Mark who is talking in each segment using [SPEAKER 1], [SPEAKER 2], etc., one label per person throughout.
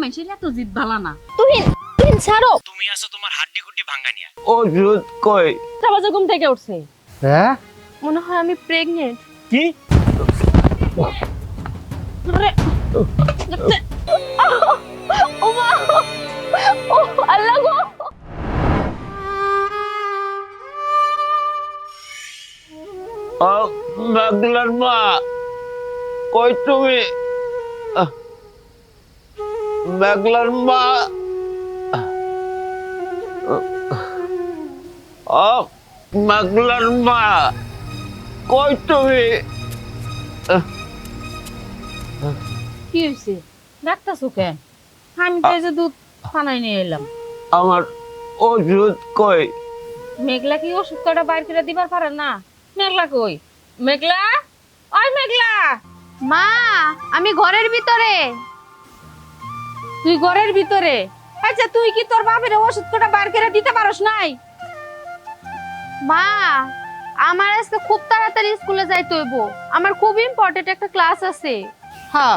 [SPEAKER 1] মানুষের এত জিদ ভালা না।
[SPEAKER 2] তুহিন তুহিন ছাড়ো।
[SPEAKER 3] তুমি আছো তোমার হাড্ডি গুড্ডি ভাঙ্গা নিয়া।
[SPEAKER 4] ওষুধ কই?
[SPEAKER 2] বাজে ঘুম থেকে উঠছে,
[SPEAKER 4] হ্যাঁ
[SPEAKER 2] মনে হয় আমি প্রেগনেন্ট।
[SPEAKER 4] কি?
[SPEAKER 2] ও মা, ও আল্লাহ গো।
[SPEAKER 4] ও মেঘলার মা, কই তুমি? মেঘলার মা, ও মেঘলার মা, কই তুমি?
[SPEAKER 1] কি হয়েছে ডাক্তারছো কেন? আমি তো এই যে দুধ ফানাই নিয়ে এলাম।
[SPEAKER 4] আমার ওষুধ কই?
[SPEAKER 1] মেঘলা কি ওষুধ কটা বাইর করে দিবার পারে না? মেঘলা কই? মেঘলা, ওই মেঘলা,
[SPEAKER 2] মা আমি ঘরের ভিতরে।
[SPEAKER 1] তুই ঘরের ভিতরে? আচ্ছা তুই কি তোর বাপের ওষুধ কটা বাইর করে দিতে পারস নাই?
[SPEAKER 2] মা আমার আজকে খুব তাড়াতাড়ি স্কুলে যাইতে হইব, আমার খুব ইম্পর্টেন্ট একটা ক্লাস আছে।
[SPEAKER 1] হ্যাঁ,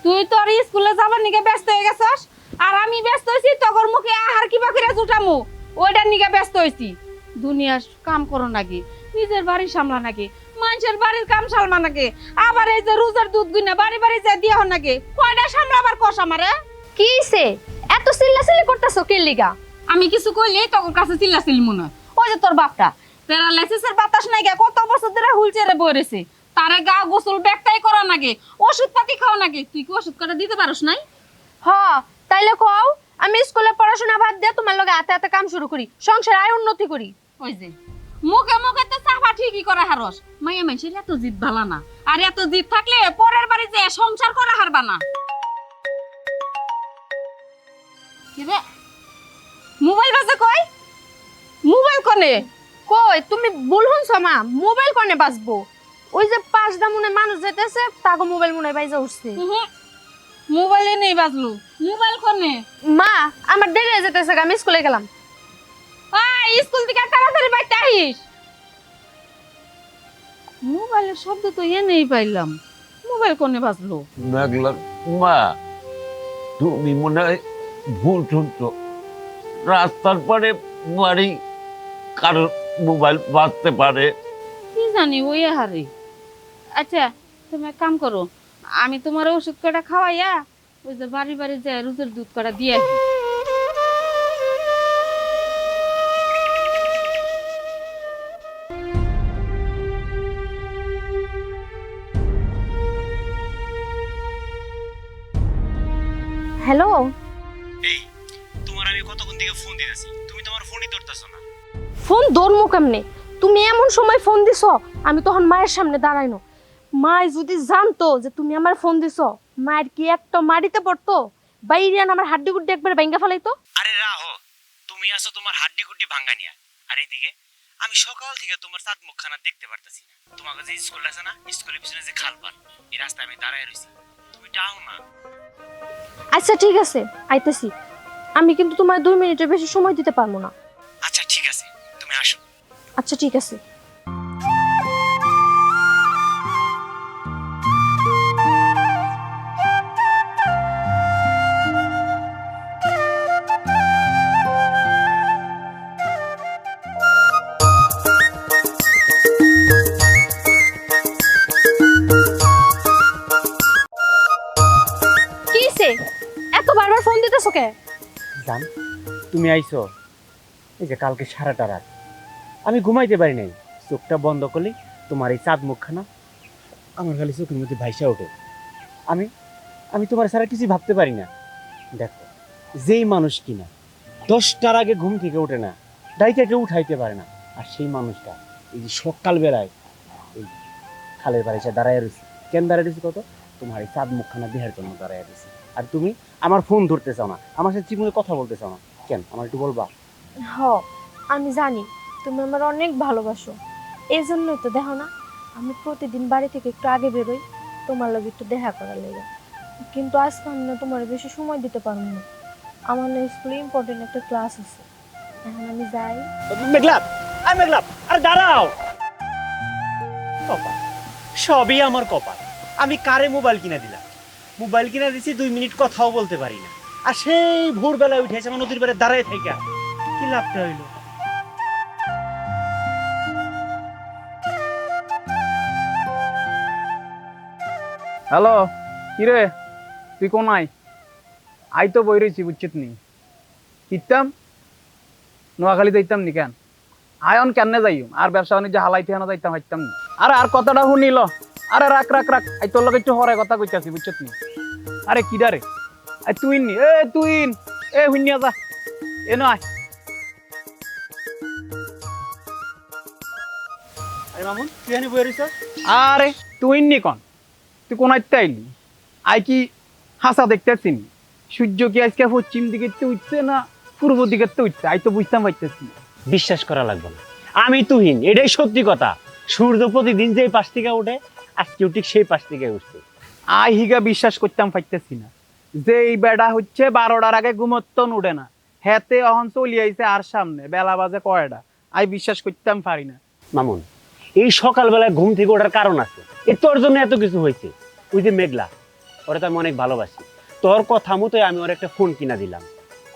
[SPEAKER 1] তুই তোর স্কুলে যাবার নিকে ব্যস্ত হয়ে গেছস, আর আমি ব্যস্ত হইছি তোর মুখে আহার কিবা করে জুটামু ওইটার নিকে ব্যস্ত হইছি। দুনিয়ার কাম করো নাকি, নিজের বাড়ি সামলা নাকি, মানুষের বাড়ির কাম সামলা নাকি, আবার এই যে রোজার দুধ গুনা বাড়ি বাড়ি যা দিয়া হন নাকি, কয়টা সামলাবার কষ আমারে?
[SPEAKER 2] কি হইছে এত চিল্লাচিল্লি করতেছো কি লিগা?
[SPEAKER 1] আমি কিছু কইলেই তোর কাছে চিল্লাচিল্লি মনে হয়। ওই যে তোর বাপটা প্যারালাইসিসের বাতাস নাই গে, কত বছর ধরে হুইলচেয়ারে বই রয়েছে, তারে গা গোসল ব্যাগটাই করা নাকি, ওষুধ পাতি খাওয়া নাকি, তুই কি ওষুধ কটা দিতে পারস নাই?
[SPEAKER 2] হ তাইলে কও আমি স্কুলে পড়াশোনা বাদ দিয়ে তোমার লগে হাতে হাতে কাম শুরু করি, সংসার আয় উন্নতি করি।
[SPEAKER 1] ওই যে মুখে মুখে তো চাপা ঠিকই করে হারস, মাইয়া মানুষের এত জিদ ভালা না, আর এত জিদ থাকলে পরের বাড়ি যে সংসার করা হারবা না। কি রে মোবাইল বাজে কই? মোবাইল কোনে?
[SPEAKER 2] কই তুমি ভুল শুনছো মা, মোবাইল কোনে বাজবো? ওই যে পাঁচ দামনে মানুষ যেতেছে তাকে মোবাইল মনে বাইজা উঠছে।
[SPEAKER 1] মোবাইলে নেই বাজলো, মোবাইল কোনে?
[SPEAKER 2] মা আমার দেরি হয়ে যেতেছে, আমি স্কুলে গেলাম।
[SPEAKER 1] স্কুল থেকে তাড়াতাড়ি বাইতে আহিস। মোবাইলের শব্দ তো এনেই পাইলাম, মোবাইল কোনে বাজলো?
[SPEAKER 4] মেঘলার মা, তুমি মনে হয় ভুল শুনছো। রাস্তার পারে বাড়ি কারোর মোবাইল বাজতে পারে।
[SPEAKER 1] কি জানি ওই হারে। আচ্ছা তুমি এক কাম করো, আমি তোমার ওষুধ কটা খাওয়াইয়া ওই যে বাড়ি বাড়ি যায় রোজের দুধ কটা দিয়ে আসি।
[SPEAKER 2] হ্যালো,
[SPEAKER 3] এই তোমার আমি কতক্ষণ থেকে ফোন দিতেছি, তুমি তোমার ফোনই ধরতেছো না।
[SPEAKER 2] ফোন ধরমু কেমনে? তুমি এমন সময় ফোন দিছো আমি তখন মায়ের সামনে দাঁড়াইনো। মায় যদি জানতো যে তুমি আমার ফোন দিছো, মায়ের কি একটা মারিতে পড়তো, বাইরে আমার হাড্ডি গুড্ডি একবার ভেঙ্গা ফেলাইতো।
[SPEAKER 3] আরে রাহো, তুমি আছো তোমার হাড্ডি গুড্ডি ভাঙ্গা নিয়া। আর এইদিকে আমি সকাল থেকে তোমার চাঁদ মুখখানা দেখতে পারতাছি না। তোমাকে যে স্কুল আছে না, স্কুলের পিছনে যে খাল পার, এই রাস্তায় আমি দাঁড়ায় রয়েছি, তুমি ডাও না।
[SPEAKER 2] আচ্ছা ঠিক আছে আইতেছি, আমি কিন্তু তোমার 2 মিনিটের বেশি সময় দিতে পারবো না।
[SPEAKER 3] আচ্ছা ঠিক আছে, তুমি আসো।
[SPEAKER 2] আচ্ছা ঠিক আছে। কি হইছে? এত বারবার ফোন দিতেছো কে?
[SPEAKER 5] জান তুমি আইছো, এই যে কালকে সারাটা রাত আমি ঘুমাইতে পারি নাই, চোখটা বন্ধ করলি তোমার এই চাঁদ মুখখানা আমার খালি চোখের মধ্যে ভাইসা ওঠে। আমি আমি তোমার ছাড়া কিছু ভাবতে পারি না। দেখো, যেই মানুষ কিনা 10টার আগে ঘুম থেকে ওঠে না, ডাইটাকে উঠাইতে পারে না, আর সেই মানুষটা এই যে সকালবেলায় এই খালের বাড়ি এসে দাঁড়ায় রয়েছে। কেন দাঁড়ায় রয়েছে কত? তোমার এই চাঁদ মুখখানা দেহার জন্য দাঁড়ায় রয়েছে। আর তুমি আমার ফোন ধরতে চাও না, আমার সাথে ঠিকমতো কথা বলতে চাও না কেন? আমার একটু বলবা?
[SPEAKER 2] হ আমি জানি তুমি আমার অনেক ভালোবাসো, এই জন্যই তো দেখো না আমি প্রতিদিন বাড়ি থেকে একটু আগে বেরোই তোমার লগে একটু দেখা করার লেগে। কিন্তু আজকে আমি না তোমার বেশি সময় দিতে পারবো না, আমার না স্কুলে ইম্পর্টেন্ট একটা ক্লাস আছে, এখন আমি যাই।
[SPEAKER 5] মেঘলাপ, আর মেঘলাপ, আরে দাঁড়াও। কপাল, সবই আমার কপাল। আমি কারে মোবাইল কিনে দিলাম, মোবাইল কিনে দিছি 2 মিনিট কথাও বলতে পারি না। আর সেই ভোরবেলায় উঠেছে আমার নদীর পাড়ে দাঁড়ায় থাইকা কি লাভটা হইলো?
[SPEAKER 6] হ্যালো, কিরে তুই কোন আই তো বই রয়েছি বুঝছিস নি ইতাম নোয়াখালীতে ইতাম নি কেন আয়ন কেন যাইম আর ব্যবসা বাণিজ্য হালাইতে হানা যাইতাম হাইতাম নি আরে আর কথাটা শুনিল আরে রাখ রাখ রাখ আই তোর লগে একটু হরে কথা কইতাছি বুঝছিস নি আরে কিডা রে আই তুই নি এ হুনিয়া যা এ নয়
[SPEAKER 5] আরে মামুন তুই এনে বই রইছ?
[SPEAKER 6] আরে তুই নি কন তুই কোন আইতে আইলি আই কি হাসা দেখতেছি নি সূর্য কি আজকে পশ্চিম দিকে উঠছে না পূর্ব দিকে উঠছে আই তো বুঝতাম পাইতেছি না
[SPEAKER 5] বিশ্বাস করা লাগবে না, আমি তুহিন, এটাই সত্যি কথা। সূর্য প্রতিদিন যেই পাশ থেকে ওঠে আজকেও ঠিক সেই পাশ থেকে উঠছে।
[SPEAKER 6] আই হিগা বিশ্বাস করতাম পাইতেছি না যে এই বেড়া হচ্ছে 12টার আগে ঘুমত্তন উঠে না হেতে অহন চলি আইছে আর সামনে বেলা বাজে কয়টা আই বিশ্বাস করতাম পারি না
[SPEAKER 5] মামুন এই সকালবেলায় ঘুম থেকে ওঠার কারণ আছে, এ তোর জন্য এত কিছু হয়েছে। ওই যে মেঘলা, ওরা তো আমি অনেক ভালোবাসি, তোর কথা মতোই আমি ওর একটা ফোন কিনা দিলাম।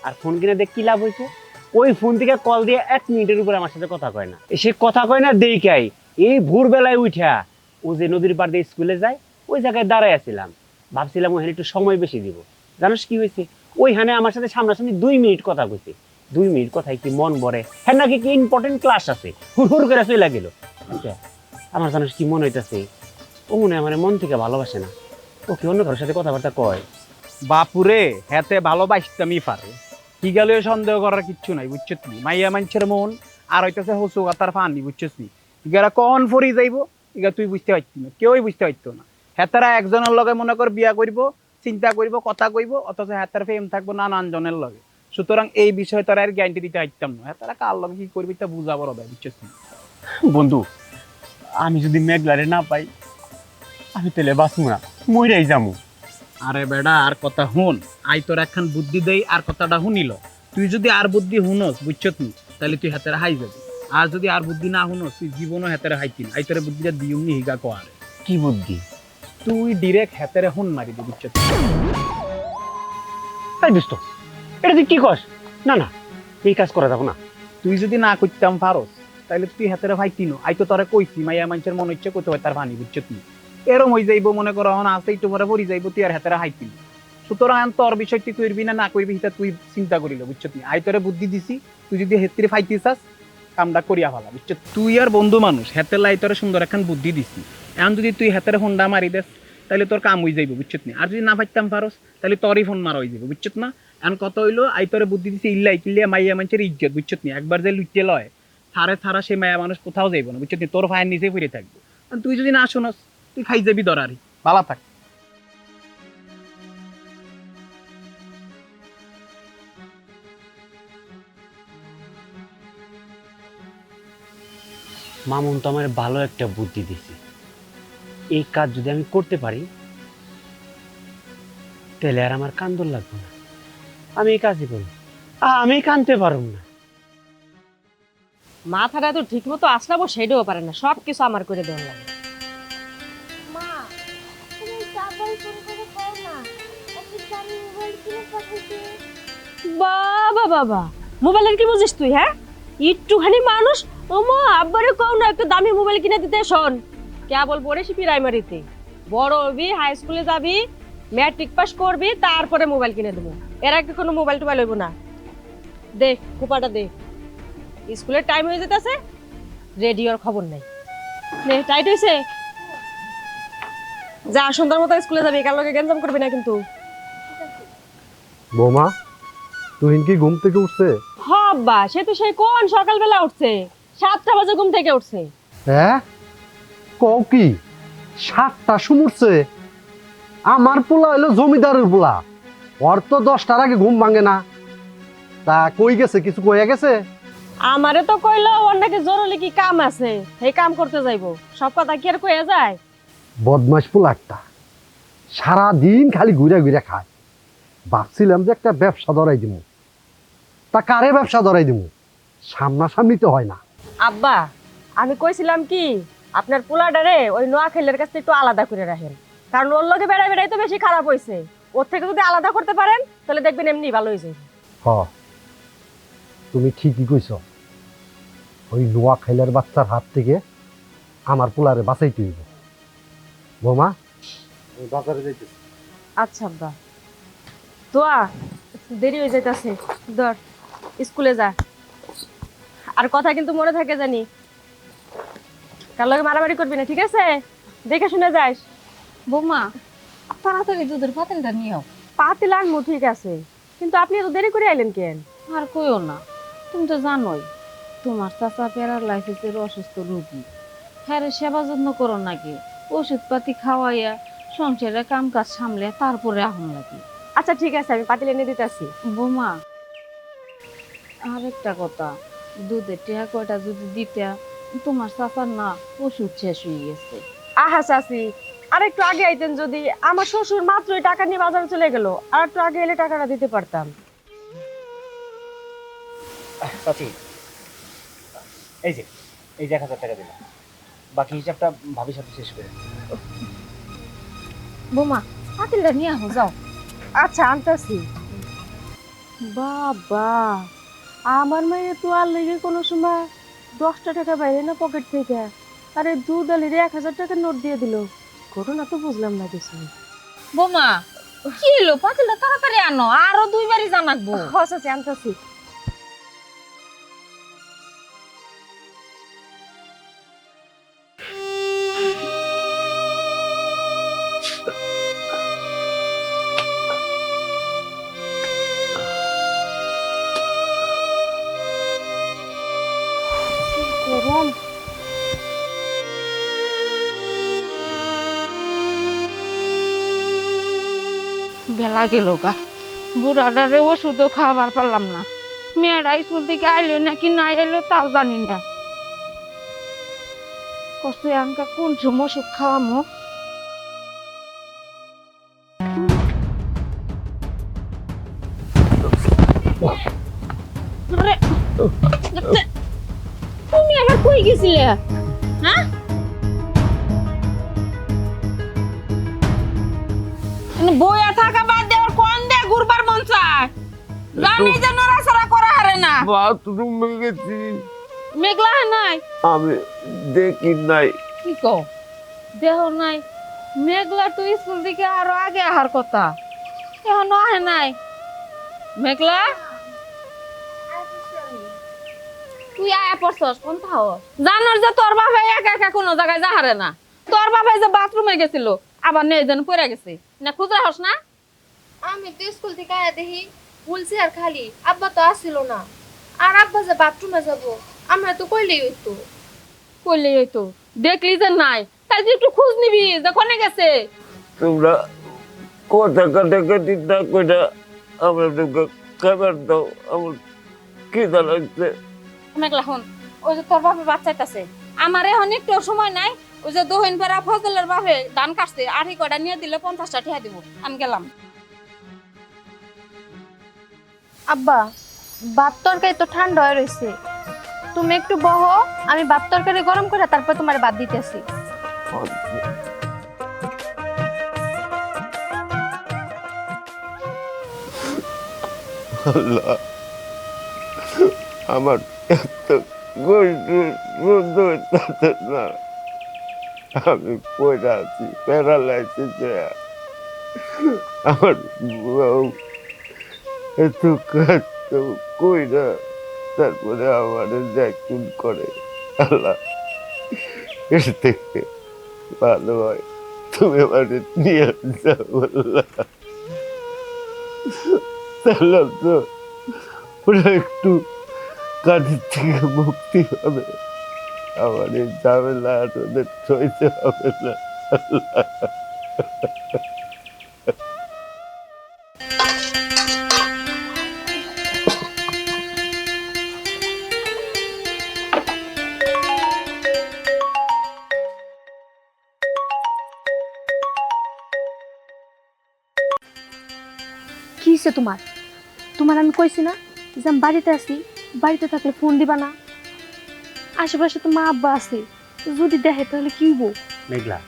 [SPEAKER 5] আর ফোন কিনে দেখ কি লাভ হয়েছে, ওই ফোন থেকে কল দিয়ে 1 মিনিটের উপরে আমার সাথে কথা কয় না। সে কথা কয় না দেখাই এই ভোরবেলায় উঠা ও যে নদীর পাড় দিয়ে স্কুলে যায় ওই জায়গায় দাঁড়ায় আছিলাম, ভাবছিলাম ওখানে একটু সময় বেশি দিব। জানোস কি হয়েছে, ওইখানে আমার সাথে সামনাসামনি 2 মিনিট কথা কইছে। 2 মিনিট কথায় কি মন ভরে, হ্যাঁ নাকি কি ইম্পর্টেন্ট ক্লাস আছে, হুড় করে চলে গেল। আমার জানোস কি মনে হইতেছে, ও মনে হয় আমার মন থেকে ভালোবাসে না, ও কি অন্য কারোর সাথে কথাবার্তা কয়।
[SPEAKER 6] বাপুরে হেতে ভালোবাসতামই পারে কি গেল সন্দেহ করার কিচ্ছু নাই বুঝছিস নি মাইয়া মানুষের মন আর হইতেছে হসু কাতার ফানি বুঝছিস নি ইগারা কখন ফরি যাইব ইগা তুই বুঝতে পারতি না, কেউই বুঝতে পারতো না। হেতারা একজনের লগে মনে কর বিয়া করব, চিন্তা করব, কথা কইব, অথচ হেতার ফেম থাকবো নানানজনের লগে। সুতরাং এই বিষয়ে তারা আর গ্যারান্টি দিতে পারতাম না, হেতারা কার লগে কি করবি তা বুঝা বড় ভাই বুঝছিস নি।
[SPEAKER 5] বন্ধু আমি যদি মেঘলারে না পাই আমি তেলে বাঁচবো না, মইরাই যাবো।
[SPEAKER 6] আরে বেড়া আর কথা হুন, আই তোর একখান বুদ্ধি দেই আর কথাটা শুনিল। তুই যদি আর বুদ্ধি হুনস বুঝছত নি তাহলে তুই হাতের হাই যাবি, আর যদি আর বুদ্ধি না হুনস তুই জীবনও হাতের হাইতি না। আই তোর বুদ্ধিটা দিউমনি হিগা কোয়ারে
[SPEAKER 5] কি বুদ্ধি?
[SPEAKER 6] তুই ডিরেক্ট হাতের হুন মারি দে বুঝছত।
[SPEAKER 5] তাই দোস্ত এটা তুই কি কস? না না এই কাজ করা যাবো না।
[SPEAKER 6] তুই যদি না করতাম পারস তাহলে তুই হাতের ভাইতি নো। আই তো তোরে কইছি মাইয়া মানুষের মনে ইচ্ছে করতে হয় তার পানি বুঝছত নি। এরম হয়ে যাইব মনে করো হন আছে একটু পরে পরি যাইব তুই আর হাতের হাইতি। সুতরাং তোর বিষয় তুই করবি না না করবি সেটা তুই চিন্তা করিল বুঝছত নি। আই তোরে বুদ্ধি দিছি, তুই যদি হেতিরে ফাইতি চাস কামটা করিয়া ফেলা বুঝছত। তুই আর বন্ধু মানুষ হাতের লাই তোরে সুন্দর একখান বুদ্ধি দিছি, এখন যদি তুই হাতের হোন্ডা মারি দেস তাহলে তোর কাম হয়ে যাইব বুঝছত নি। আর যদি না পাইতাম পারস তাহলে তোরই ফোন মারা হয়ে যাবে বুঝছত না। এখন কত হইলো আই তোরে বুদ্ধি দিছি ইল্লাই কিল্লিয়া মাইয়া মানুষের ইজ্জত বুঝছত নি। একবার যে লুটে লয় ছাড়ে ছাড়া সে মায়া মানুষ কোথাও যাইব না বুঝছত নি, তোর ভাইয়ের নিচে ফিরে থাকবো। তুই যদি না শোনস তুই খাই যাবি দরারি, ভালো থাক।
[SPEAKER 5] মামুন তো আমার ভালো একটা বুদ্ধি দিছে, এই কাজ যদি আমি করতে পারি তাহলে আর আমার কান্দন লাগবে না, আমি এই কাজই করব, আমি কানতে পারব না।
[SPEAKER 7] মাথাটা তো ঠিক মতো আসলাবো সেটাও পারে না, সব কিছু আমার করে দেওয়া লাগে।
[SPEAKER 2] মা তুমি চাপাই ফোন করে কও না একটা দামি মোবাইল কিনে পাঠাইতে।
[SPEAKER 7] বাবা বাবা মোবাইলের কি বুঝিস তুই? হ্যাঁ একটুখানি মানুষ, ও মা আব্বারে কও না একটা দামি মোবাইল কিনে দিতে। শোন কেবল পড়েছি প্রাইমারিতে, বড় হবি, হাই স্কুলে যাবি, ম্যাট্রিক পাস করবি, তারপরে মোবাইল কিনে দেবো। এর আগে কোনো মোবাইল টোবাইল হইব না। দে কুপাটা দে, স্কুলের টাইম হয়ে যেতেছে, রেডিওর খবর নাই। নে টাইট হয়েছে, যা সন্ধ্যার মতো স্কুলে যাবি, কার লগে গেঞ্জাম করবি না কিন্তু।
[SPEAKER 8] বৌমা তুহিন কি ঘুম থেকে উঠছে?
[SPEAKER 7] হব্বা সে তো সেই কোন সকালবেলা উঠছে, 7টা বাজে ঘুম থেকে উঠছে।
[SPEAKER 8] হ্যাঁ কও কি 7টা উঠছে? আমার পোলা হইলো জমিদারের পোলা, ওর তো 10টার আগে ঘুম ভাঙে না। তা কই গেছে, কিছু কইয়া গেছে?
[SPEAKER 7] আমারে তো কইলো ওর নাকি জরুরি কি কাম আছে, সেই কাম করতে যাইবো। সব কথা কি আর কইয়া যায়?
[SPEAKER 8] বদমাস পোলা একটা, সারাদিন খালি ঘুরে ঘুরে খায়। ভাবছিলাম যে একটা ব্যবসা ধরাই দিব, তা কারে ব্যবসা ধরাই দিব, সামনাসামনি তো হয় না।
[SPEAKER 7] আব্বা আমি কইছিলাম কি আপনার পোলাডারে ওই নোয়াখালীর কাছ থেকে একটু আলাদা করে রাখেন, কারণ ওর লগে বেড়াই বেড়াই তো বেশি খারাপ হইছে। ওর থেকে যদি আলাদা করতে পারেন তাহলে দেখবেন এমনি ভালো হয়ে যায়।
[SPEAKER 8] হ তুমি ঠিকই কইছ, ওই নোয়া খাইলার বাচ্চার হাত থেকে আমার পোলারে বাঁচাইতে হইব। বৌমা আমি বাজারে যাইতেছি।
[SPEAKER 7] আচ্ছা আব্বা, তোয়া দেরি হয়ে যাইতাছে, ধর স্কুলে যা। আর কথা কিন্তু মনে থাকে জানি, কার লগে মারামারি করবি না, ঠিক আছে? দেখে শুনে যাস।
[SPEAKER 1] বৌমা তাড়াতাড়ি দুধের পাতিলটা নিও।
[SPEAKER 7] পাতি লাগবো ঠিক আছে, কিন্তু আপনি এত দেরি করে আইলেন কেন?
[SPEAKER 1] আর কইও না, তুমি তো জানোই তোমার চাচা প্যারালাইসিসের অসুস্থ রোগী, হ্যাঁ সেবা যত্ন করো নাকি, ওষুধ পাতি খাওয়াইয়া সংসারে কাম কাজ সামলে তারপরে আহন লাগে।
[SPEAKER 7] আচ্ছা ঠিক আছে, আমি পাতিল এনে দিতেছি।
[SPEAKER 1] বৌমা আরেকটা কথা, দুধের টেহা কয়টা যদি দিতা, তোমার চাচার না ওষুধ শেষ হয়ে গেছে।
[SPEAKER 7] আহা চাচি, আর একটু আগে আইতেন যদি, আমার শ্বশুর মাত্রই টাকা নিয়ে বাজারে চলে গেল, আর একটু আগে এলে টাকাটা দিতে পারতাম।
[SPEAKER 5] চাচি এই যে 1,000 টাকা দিলাম, বাকি হিসাবটা ভাবির সাথে শেষ করে।
[SPEAKER 1] বৌমা পাতিলটা নিয়ে আহো যাও।
[SPEAKER 7] আচ্ছা আনতাছি। বাবা, আমার মেয়ে তো আর লেগে কোনো সময় 10টা টাকা বাইরে না পকেট থেকে, আরে দুধ আলির 1,000 টাকার নোট দিয়ে দিল। ঘটনা তো বুঝলাম না কিছু।
[SPEAKER 1] বৌমা কি হলো, পাতিলটা তাড়াতাড়ি আনো, আরো 2 বারই জানাকবো।
[SPEAKER 7] আচ্ছা আনতাছি। গরম।
[SPEAKER 1] বেলা গেল গা, বুড়াটারে ওষুধও খাবার পারলাম না, মেয়েরা স্কুল থেকে আইলো নাকি না এলো তাও জানি না। কষ্ট আনকা কোন সময় ওষুধ খাওয়ামো। আরে, তুমি আবার কই গেছিলে? হ্যাঁ বইয়া থাকা বাদ দেওয়ার কোন দে ঘুরবার মন চায়, জানি যে নড়াচড়া করা হারে না।
[SPEAKER 4] বাথরুমে গেছি,
[SPEAKER 1] মেঘলা নাই?
[SPEAKER 4] আমি দেখি নাই।
[SPEAKER 1] কি কও দেহ নাই? মেঘলা তো স্কুল থেকে আরো আগে আহার কথা, এখনো আহে নাই। মেঘলা তুই আয়া পড়ছস কোন থাও? জানোর যে তোর বাবা একা একা কোনো জায়গায় যাহারে না, তোর বাবা যে বাথরুমে গেছিল আবার নেই যেন পড়ে গেছে না, খুঁজে হস না?
[SPEAKER 2] আমি তো স্কুল থেকে আয়া দেখি বলছি আর খালি আব্বা তো আসছিল না, আর আব্বা যে বাথরুমে যাব আমরা তো কইলেই হইতো।
[SPEAKER 1] কইলে হইতো, দেখলি যে নাই তাই তুই একটু খোঁজ নিবি যে কোনে গেছে।
[SPEAKER 4] তোমরা কথা কাটাকাটি না কইরা আমরা খাবার দাও, আমার খিদা লাগছে।
[SPEAKER 1] মেঘলা হন, ওই যে তোর বাপে বাচ্চাইতাছে, আমার এখন একটু সময় নাই, ওই যে দহিন পেরা ফজলের বাপে ধান কাটছে, আঠি কয়টা নিয়ে দিলে 50টা টিয়া দিব, আমি গেলাম।
[SPEAKER 2] আব্বা ভাত তরকারি তো ঠান্ডা হয়ে রয়েছে, তুমি একটু বহো, আমি ভাত তরকারি গরম করে তারপর তোমার ভাত দিতেছি।
[SPEAKER 4] আল্লাহ, আমার এত কষ্ট সহ্য হইতাছে না, আমি পড়ে আছি প্যারালাইসিসে। আমার বউ এত কষ্ট কইরা তারপরে আমার দেখুন করে। আল্লাহ, এর থেকে ভালো হয় তুমি আমার নিয়ে যাও আল্লাহ, তাহলে তো ওরা একটু কাজের থেকে মুক্তি হবে, আমার এই ঝামেলা আর ওদের সইতে হবে না।
[SPEAKER 2] কি হইছে তোমার? তোমার আমি কইছি না যে আমি বাড়িতে আছি, বাড়িতে থাকলে ফোন দিবা না। আশেপাশে তো মা আব্বা আছে, যদি দেখে তাহলে কি হইব?
[SPEAKER 5] মেঘলা,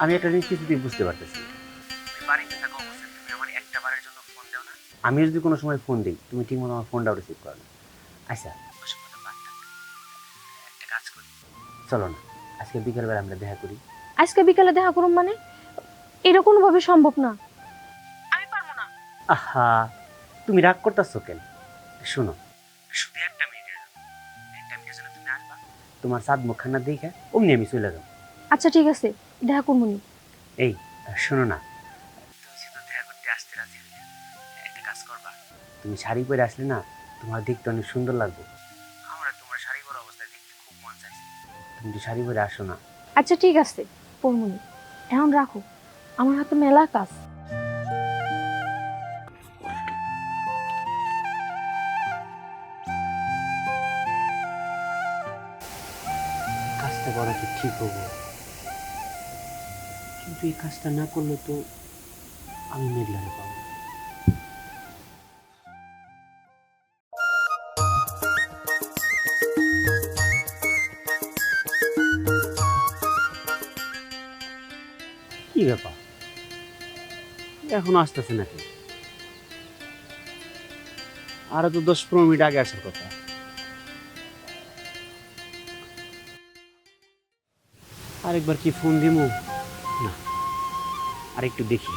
[SPEAKER 5] আমি একটা জিনিস কিছুতেই বুঝতে পারতেছি, তুমি বাড়িতে থাকা অবস্থায় তুমি আমার আমি যদি কোনো সময় ফোন দিই তুমি ঠিকমতো আমার ফোনটাও রিসিভ করো না। আচ্ছা ওসব কথা বাদ দাও। একটা কাজ করি, চলো না আজকে বিকেলবেলা আমরা দেখা করি।
[SPEAKER 2] আজকে বিকালে দেখা করুম মানে? এটা কোনোভাবে সম্ভব না। আমি পারবো না।
[SPEAKER 5] আহা তুমি রাগ করতেছো কেন? শোনো, শুধু একটা মিনিটের জন্য, একটা মিনিটের জন্য তুমি আসবা, তোমার চাঁদ মুখখানা দেখে অমনি আমি চলে যাবো।
[SPEAKER 2] আচ্ছা ঠিক আছে, দেখা করবনি।
[SPEAKER 5] এই শোনো না, তুমি যেহেতু দেখা করতে আসতে রাজি হইলে একটা কাজ করবা, তুমি শাড়ি পরে আসলে না তোমার দেখতে অনেক সুন্দর লাগবে। আমার তোমার শাড়ি পরা অবস্থায় দেখতে খুব মন চাইছে, তুমি তো শাড়ি পরে আসো না।
[SPEAKER 2] আচ্ছা ঠিক আছে, পরমনি। এখন রাখো, আমার হাতে মেলা কাজ।
[SPEAKER 5] কাজটা করা কি ঠিক হবো? কিন্তু এই কাজটা না করলে তো আমি মেঘলারে পাবো না। কি ব্যাপার, এখনো আসতেছে নাকি? আরো তো 10-15 মিনিট আগে আসার কথা। আরেকবার কি ফোন দিমু? না, আরেকটু দেখি।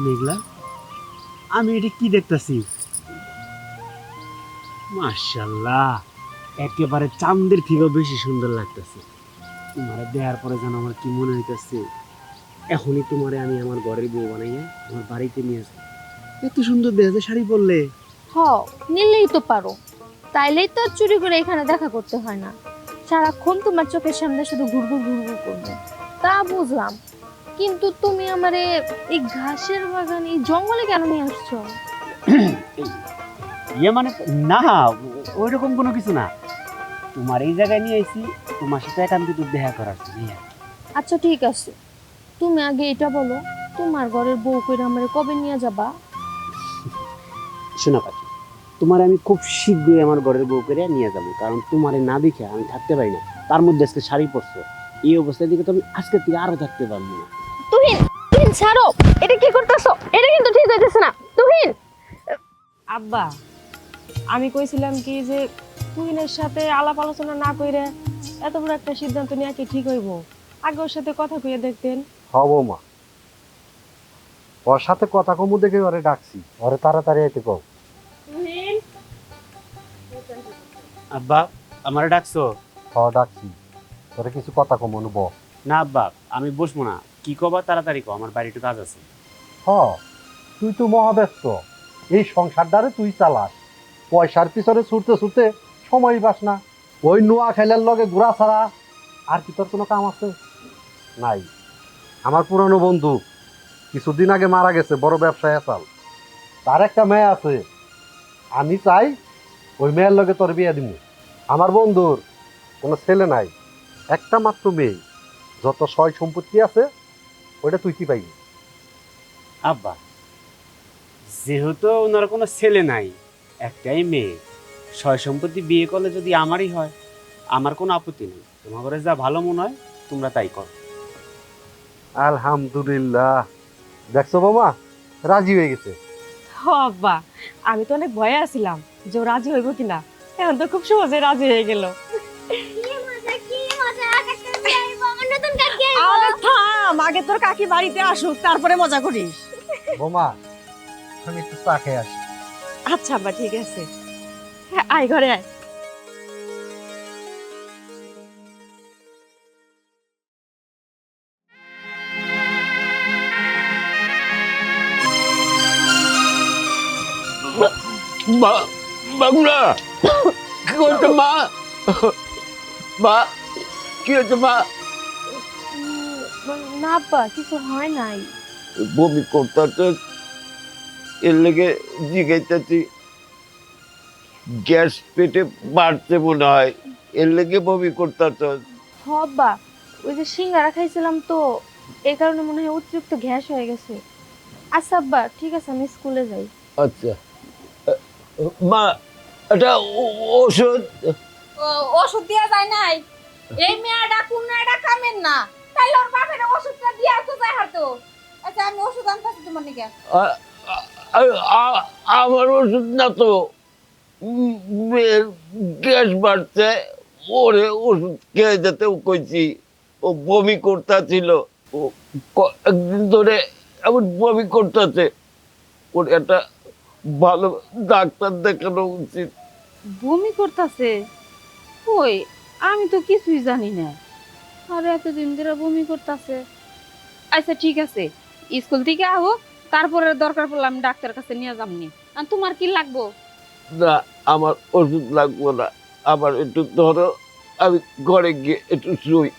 [SPEAKER 5] মেঘলা, আমি এটা কি দেখতেছি? মাশাআল্লাহ, একেবারে চাঁদের থেকেও বেশি সুন্দর লাগতেছে। তোমার দেখার পরে যেন আমার কি মনে হইতেছে এখনই তোমারে আমি আমার ঘরের বউ বানাইয়া আমার বাড়িতে নিয়ে যাই। এত সুন্দর দেখা যায় শাড়ি পরলে।
[SPEAKER 2] হ, নিলেই তো পারো, তাইলেই তো আর চুরি করে এখানে দেখা করতে হয় না। সারাক্ষণ তোমার চোখের সামনে শুধু ঘুরঘুর ঘুরঘুর করবো, তা বুঝলাম। কিন্তু তুমি আমারে এই ঘাসের বাগান, এই জঙ্গলে কেন নিয়ে আসছো?
[SPEAKER 5] ইয়ে মানে না, ওই রকম কোনো কিছু না। তোমার এই জায়গায় নিয়ে আইছি তোমার সাথে একান্তিক দেখা করার জন্য।
[SPEAKER 2] আচ্ছা ঠিক আছে, তুমি আগে এটা বলো, তোমার ঘরের বউ কইরা আমারে কবে নিয়ে যাবা?
[SPEAKER 5] শোনা পাখি, তোমার আমি খুব শীঘ্রই আমার ঘরের বউ করে নিয়ে যাবো, কারণ তোমারে না দেখে আমি থাকতে পারি না। তার মধ্যে আজকে শাড়ি পরছো, এই অবস্থায় দিকে তো আমি আজকের থেকে আরো থাকতে পারবো না।
[SPEAKER 2] তুহিন, তুহিন ছাড়ো, এটা কি করতেছো? এটা কিন্তু ঠিক হইতেছে না। তুহিন,
[SPEAKER 7] আব্বা, আমি কইছিলাম কি যে তুহিনের সাথে আলাপ আলোচনা না কইরে এত বড় একটা সিদ্ধান্ত নেওয়া কি ঠিক হইব? আগে ওর সাথে কথা কইয়া দেখতেন।
[SPEAKER 8] হব মা, ওর সাথে কথা কমু দেখে ওরে ডাকছি, ওরে তাড়াতাড়ি আইতে কও।
[SPEAKER 5] আব্বা, আমারে ডাকছো?
[SPEAKER 8] ডাকছি, তোরে কিছু কথা কম অনুব।
[SPEAKER 5] না আব্বা, আমি বসবো না। কি কবা তাড়াতাড়ি কও, আমার বাড়িতে কাজ আছে।
[SPEAKER 8] তুই তো মহাব্যস্ত, এই সংসারটারে তুই চালাস, পয়সার পিছনে ছুটতে ছুটতে সময় পাস না। ওই নোয়া খেলার লগে ঘোরা ছাড়া আর কি তোর কোনো কাম আছে? নাই। আমার পুরানো বন্ধু কিছুদিন আগে মারা গেছে, বড় ব্যবসায়ী আসাল, তার একটা মেয়ে আছে। আমি চাই ওই মেয়ের লগে তোর বিয়ে দিব। আমার বন্ধুর কোনো ছেলে নাই, একটা মাত্র মেয়ে, যত সয় সম্পত্তি আছে ওইটা তুই কি পাইবি?
[SPEAKER 5] আব্বা, যেহেতু ওনার কোনো ছেলে নাই, একটাই মেয়ে, সয় সম্পত্তি বিয়ে করলে যদি আমারই হয়, আমার কোনো আপত্তি নেই। তোমার ঘরে যা ভালো মনে হয় তোমরা তাই করো।
[SPEAKER 8] আলহামদুলিল্লাহ, দেখছো বাবা, রাজি হয়ে গেছে।
[SPEAKER 7] হ আব্বা, আমি তো অনেক ভয়ে আছিলাম যে ও রাজি হইব কিনা, এখন তো খুব সহজে রাজি হয়ে গেল। আরে থাম, আগে তোর কাকি বাড়িতে আসুক, তারপরে মজা করিস।
[SPEAKER 8] বোমা, আমি একটু চা খেয়ে আসি।
[SPEAKER 7] আচ্ছা আব্বা, ঠিক আছে। হ্যাঁ, আয় ঘরে আয়।
[SPEAKER 4] বাংলা কি করছো মা? মা কি হচ্ছে মা?
[SPEAKER 2] না আব্বা, কিছু হয় নাই।
[SPEAKER 4] বমি করতে, এর লেগে জিগাইতেছি। গ্যাস পেটে বাড়ছে মনে হয়, এর লেগে বমি করতেছ।
[SPEAKER 2] হ আব্বা, ওই যে সিঙ্গারা খাইছিলাম তো, এই কারণে মনে হয় অতিরিক্ত গ্যাস হয়ে গেছে। আচ্ছা আব্বা, ঠিক আছে, আমি স্কুলে যাই।
[SPEAKER 4] আচ্ছা মা এটা ওষুধ
[SPEAKER 1] ওষুধ দেওয়া যায় নাই এই মেয়েটা কোন মেয়েটা কামেন না তাইলে ওর বাপের ওষুধটা দিয়া তো যায় হাতো আচ্ছা আমি ওষুধ আনতেছি তোমার নিকে
[SPEAKER 4] আমার ওষুধ না তো মেয়ের গ্যাস বাড়ছে ওরে ওষুধ খেয়ে যেতেও কইছি ও বমি করতেছিল ও একদিন ধরে এমন বমি করতেছে ওর একটা ভালো ডাক্তার দেখানো উচিত।
[SPEAKER 1] বমি করতেছে ওই আমি তো কিছুই জানি না আর এতদিন ধরে বমি করতেছে আচ্ছা ঠিক আছে স্কুল থেকে আহো তারপরে দরকার পড়লে আমি ডাক্তার কাছে নিয়ে যাবনি আর তোমার কি লাগবো
[SPEAKER 4] না আমার ওষুধ লাগবো না আমার একটু ধরো আমি ঘরে গিয়ে একটু শুই।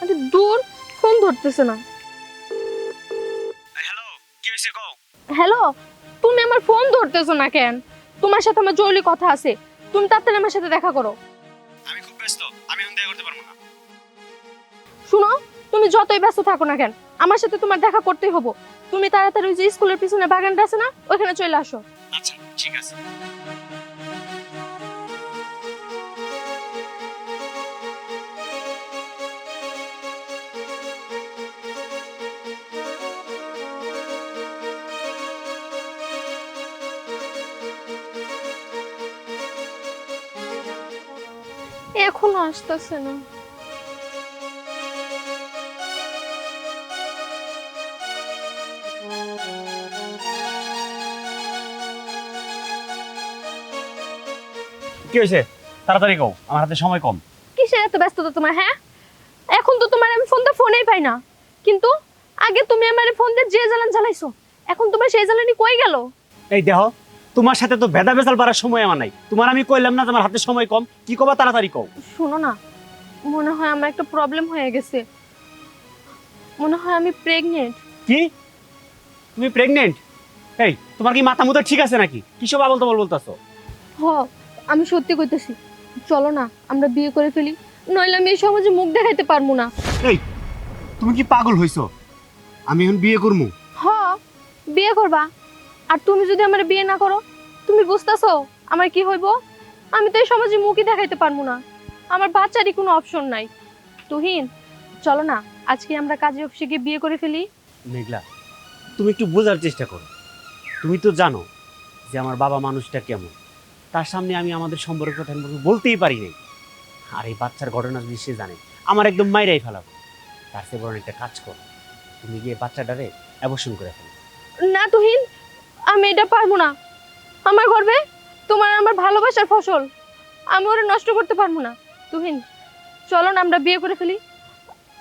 [SPEAKER 2] আরে দূর, ফোন ধরতেছে না।
[SPEAKER 3] হ্যালো কি হয়েছে কও?
[SPEAKER 2] হ্যালো, তুমি আমার ফোন ধরতেছো না কেন? তোমার সাথে আমার জরুরি কথা আছে, তুমি তাড়াতাড়ি আমার সাথে দেখা করো।
[SPEAKER 3] আমি খুব ব্যস্ত, আমি এখন দেখা করতে পারবো না।
[SPEAKER 2] শুনো, তুমি যতই ব্যস্ত থাকো না কেন, আমার সাথে তোমার দেখা করতেই হবো। তুমি তাড়াতাড়ি ওই যে স্কুলের পিছনে বাগানটা আছে না, ওখানে চলে আসো।
[SPEAKER 3] আচ্ছা ঠিক আছে।
[SPEAKER 2] এখনো আসতেছে না।
[SPEAKER 5] কি হয়েছে তাড়াতাড়ি কও, আমার হাতে সময় কম।
[SPEAKER 2] কিসের এত ব্যস্ততা তোমার? হ্যাঁ, এখন তো তোমার আমি ফোনেই পাই না, কিন্তু আগে তুমি আমার ফোন দিয়ে যে জ্বালান জ্বালাইছো, এখন তোমার সেই জ্বালানি কই গেল?
[SPEAKER 5] এই দেখো, তোমার সাথে তো ভেদা ভেজাল পারার সময় আমার নাই। তোমার আমি কইলাম না তোমার হাতে সময় কম, কি কবা তাড়াতাড়ি কও।
[SPEAKER 2] শোনো না, মনে হয় আমার একটা প্রবলেম হয়ে গেছে, মনে হয় আমি প্রেগনেন্ট।
[SPEAKER 5] কি তুমি প্রেগনেন্ট? এই তোমার কি মাথা মুথা ঠিক আছে নাকি? কিসব আবল তাবল বলতাছো?
[SPEAKER 2] হ, আমি সত্যি কইতেছি, চলো না আমরা বিয়ে করে ফেলি, নইলে আমি এই সমাজে মুখ দেখাইতে পারবো না।
[SPEAKER 5] এই তুমি কি পাগল হইছো? আমি এখন বিয়ে করবো?
[SPEAKER 2] হ, বিয়ে করবা। আর তুমি যদি আমার বিয়ে না করো, তুমি বুঝতেছো আমার কি হইব? আমি তো এই সমাজে মুখই দেখাইতে পারবো না, আমার বাচ্চারই কোনো অপশন নাই। তুহিন, চলো না আজকে আমরা কাজী অফিসে গিয়ে বিয়ে করে ফেলি।
[SPEAKER 5] মেঘলা, তুমি একটু বোঝার চেষ্টা করো। তুমি তো জানো যে আমার বাবা মানুষটা কেমন, তার সামনে আমি আমাদের সম্পর্কের কথা বলতেই পারি নাই। আর এই বাচ্চার ঘটনা যদি সে জানে, আমার একদম মাইরাই ফেলাবো। তার চেয়ে বরং একটা কাজ করো, তুমি গিয়ে বাচ্চাটারে অ্যাবর্শন করে ফেলো।
[SPEAKER 2] না তুহিন, আমি এটা পারবো না, আমার গর্বে তোমার আমার ভালোবাসার ফসল, আমি ওরা নষ্ট করতে পারবো না। তুহিন, চলো না আমরা বিয়ে করে ফেলি,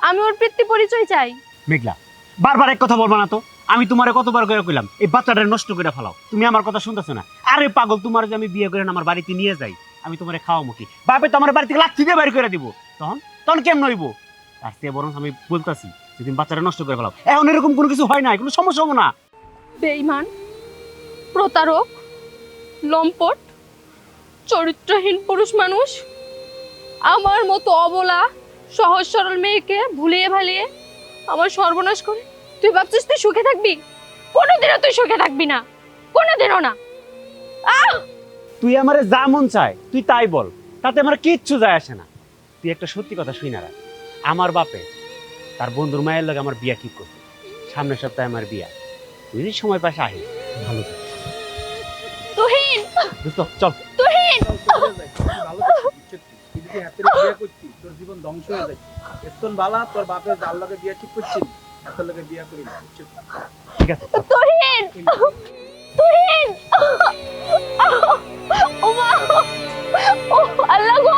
[SPEAKER 2] আমি ওর পিতৃ পরিচয় চাই।
[SPEAKER 5] মেঘলা, বারবার এক কথা বলবা না তো। আমি তোমারে কতবার করে কইলাম এই বাচ্চাটা নষ্ট করে ফেলাও, তুমি আমার কথা শুনতেছো না। আরে পাগল, তোমার যে আমি বিয়ে করে আমার বাড়িতে নিয়ে যাই, আমি তোমারে খাওয়াবো কি? বাপে তো আমার বাড়ি থেকে লাথি দিয়ে বাইর করে দিব, তখন তখন কেমন হইব? তার চেয়ে বরং আমি বলতাছি যে তুমি বাচ্চাটা নষ্ট করে ফেলাও। এখন এরকম কোনো কিছু হয় না, কোনো সমস্যা হবো না।
[SPEAKER 2] বেঈমান, প্রতারক, লম্পট, চরিত্রহীন পুরুষ মানুষ, আমার মতো অবলা সহজ সরল মেয়েকে ভুলিয়ে ভালিয়ে আমার সর্বনাশ করে তুই ভাবছিস তুই সুখে থাকবি? কোনোদিনও তুই সুখে থাকবি না, কোনোদিনও না।
[SPEAKER 5] তুই আমারে যা মন চায় তুই তাই বল, তাতে আমার কিচ্ছু যায় আসে না। তুই একটা সত্যি কথা শুই না রাখ, আমার বাপে তার বন্ধুর মায়ের লগে আমার বিয়া ঠিক করছে, সামনের সপ্তাহে আমার বিয়া। তুই যদি সময় পাশে আহি ভালো থাক।
[SPEAKER 2] তুহিন,
[SPEAKER 5] চল।
[SPEAKER 2] তুহিন,
[SPEAKER 6] ভালো তুই যদি হাতের বিয়ে করছিস, তোর জীবন ধ্বংস হয়ে যায়। এতন বালা তোর বাপের যার লগে বিয়ে ঠিক করছিস, এত লগে বিয়ে করি না।
[SPEAKER 5] ঠিক আছে।
[SPEAKER 2] তুহিন, তুহিন, ও মা, ও আল্লাহ গো।